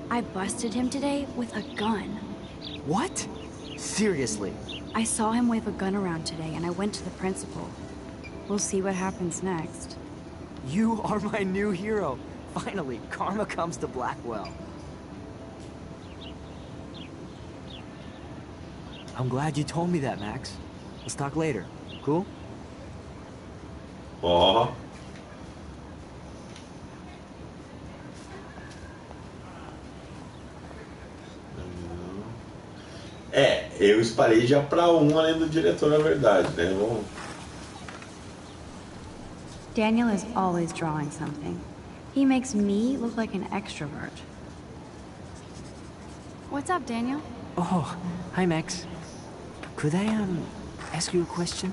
I busted him today with a gun. What? Seriously? I saw him wave a gun around today and I went to the principal. We'll see what happens next. You are my new hero. Finally, karma comes to Blackwell. I'm glad you told me that, Max. Let's talk later. Cool? Ó. Eu espalhei já pra um além do diretor, na verdade, né? Vamos... Daniel is always drawing something. He makes me look like an extrovert. What's up, Daniel? Oh, hi, Max. Could I, ask you a question?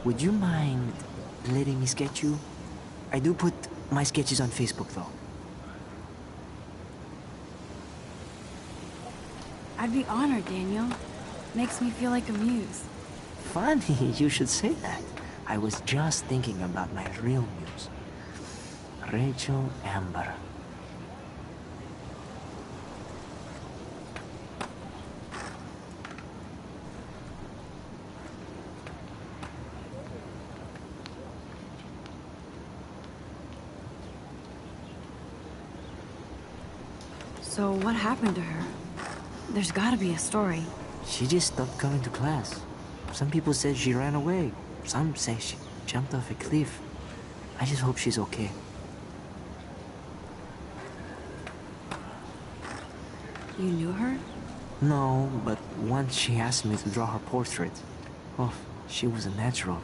Would you mind letting me sketch you? I do put my sketches on Facebook, though. I'd be honored, Daniel. Makes me feel like a muse. Funny, you should say that. I was just thinking about my real muse. Rachel Amber. So what happened to her? There's gotta be a story. She just stopped coming to class. Some people said she ran away. Some say she jumped off a cliff. I just hope she's okay. You knew her? No, but once she asked me to draw her portrait. Oh, she was a natural.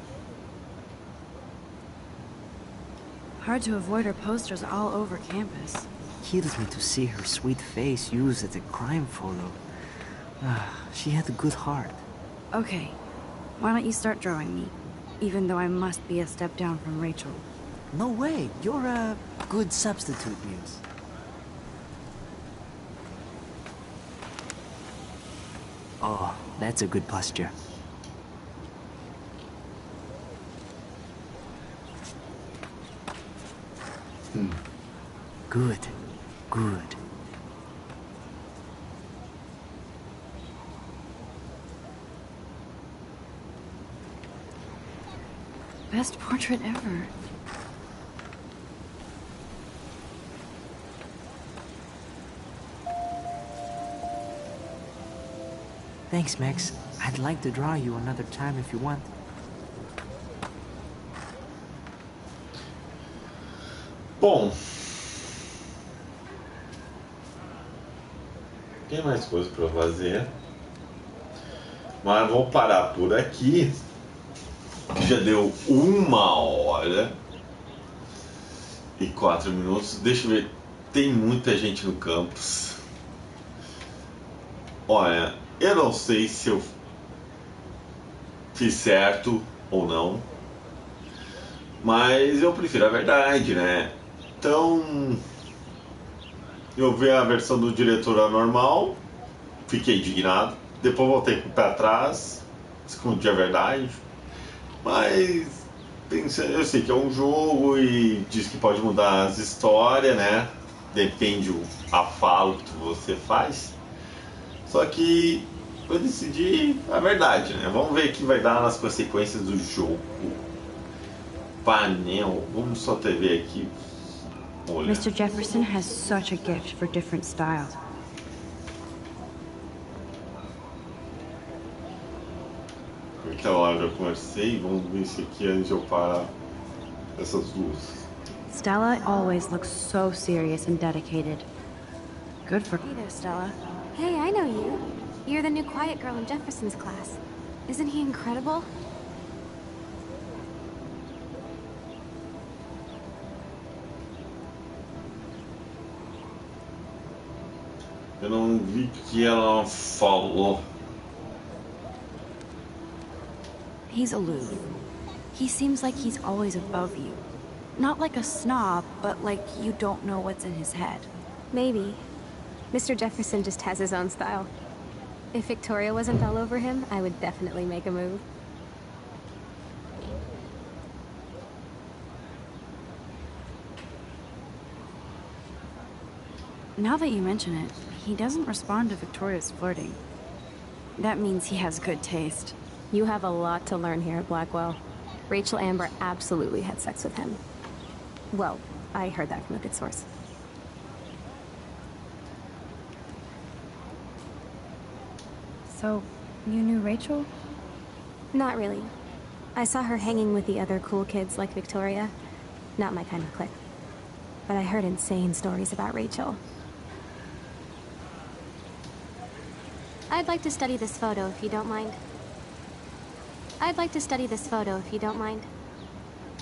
Hard to avoid her posters all over campus. Kills me to see her sweet face used as a crime photo. She had a good heart. Okay, why don't you start drawing me? Even though I must be a step down from Rachel. No way, you're a good substitute, Muse. Oh, that's a good posture. Good, good. Best portrait ever. Thanks, Max. I'd like to draw you another time if you want. Bom. Tem mais coisa para fazer. Mas vou parar por aqui. Já deu 1h e 4 minutos. Deixa eu ver. Tem muita gente no campus. Olha, eu não sei se eu fiz certo ou não. Mas eu prefiro a verdade, né? Então, eu vi a versão do diretor normal, fiquei indignado. Depois voltei com o pé atrás, escondi a verdade. Mas eu sei que é um jogo e diz que pode mudar as histórias, né? Depende a fala que você faz. Só que eu decidi a verdade, né? Vamos ver o que vai dar nas consequências do jogo. Painel, vamos só ver aqui. Olha. Mr. Jefferson has such a gift for different styles. Aquela hora eu já conversei, vamos ver isso aqui antes de eu parar essas duas. Stella always looks so serious and dedicated. Good for Hey there, Stella. Hey, I know you. You're the new quiet girl in Jefferson's class. Isn't he incredible? Eu não vi que ela falou. He's aloof. He seems like he's always above you. Not like a snob, but like you don't know what's in his head. Maybe. Mr. Jefferson just has his own style. If Victoria wasn't all over him, I would definitely make a move. Now that you mention it, he doesn't respond to Victoria's flirting. That means he has good taste. You have a lot to learn here at Blackwell. Rachel Amber absolutely had sex with him. Well, I heard that from a good source. So, you knew Rachel? Not really. I saw her hanging with the other cool kids like Victoria. Not my kind of clique. But I heard insane stories about Rachel. I'd like to study this photo if you don't mind.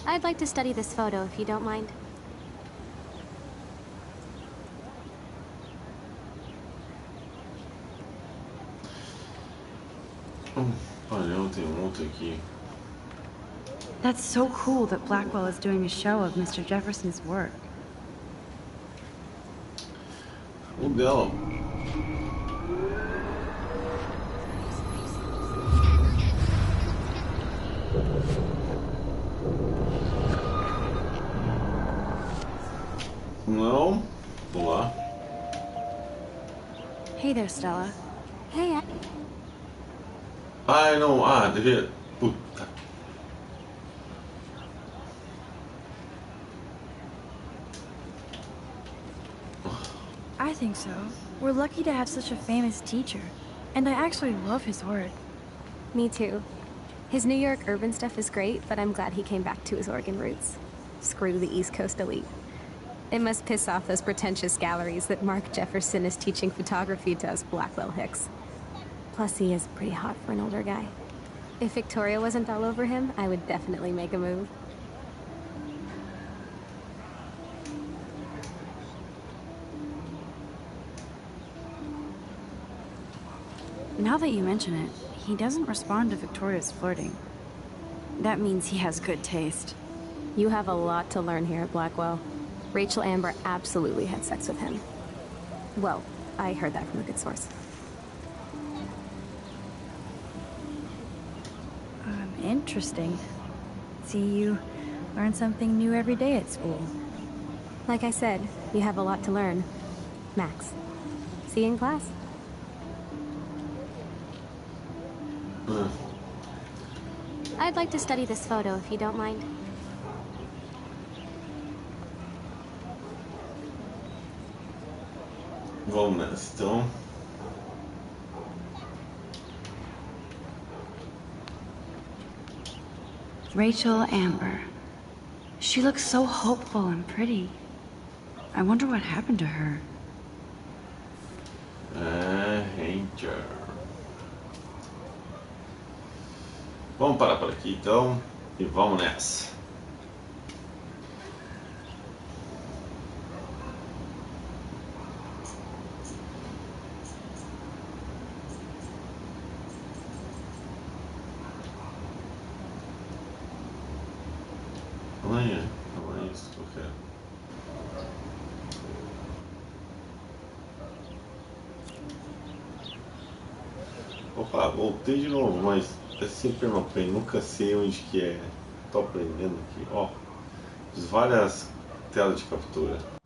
I'd like to study this photo if you don't mind. Olha, tem outro aqui. That's so cool that Blackwell is doing a show of Mr. Jefferson's work. O dela. Não. Vamos lá. Hey there, Stella. Hey, Ai, não. Ah, devia... Puta. I think so. We're lucky to have such a famous teacher. And I actually love his work. Me too. His New York urban stuff is great, but I'm glad he came back to his Oregon roots. Screw the East Coast elite. It must piss off those pretentious galleries that Mark Jefferson is teaching photography to us Blackwell hicks. Plus, he is pretty hot for an older guy. If Victoria wasn't all over him, I would definitely make a move. Now that you mention it, he doesn't respond to Victoria's flirting. That means he has good taste. You have a lot to learn here at Blackwell. Rachel Amber absolutely had sex with him. Well, I heard that from a good source. Interesting. See, you learn something new every day at school. Like I said, you have a lot to learn. Max. See you in class. I'd like to study this photo if you don't mind. Vamos nessa, então. Rachel Amber. She looks so hopeful and pretty. I wonder what happened to her. Ranger. Vamos parar por aqui então e vamos nessa. Amanhã, não é isso que eu quero. Opa, voltei de novo, mas é sempre uma pena, nunca sei onde que é. Tô aprendendo aqui, ó. Várias telas de captura.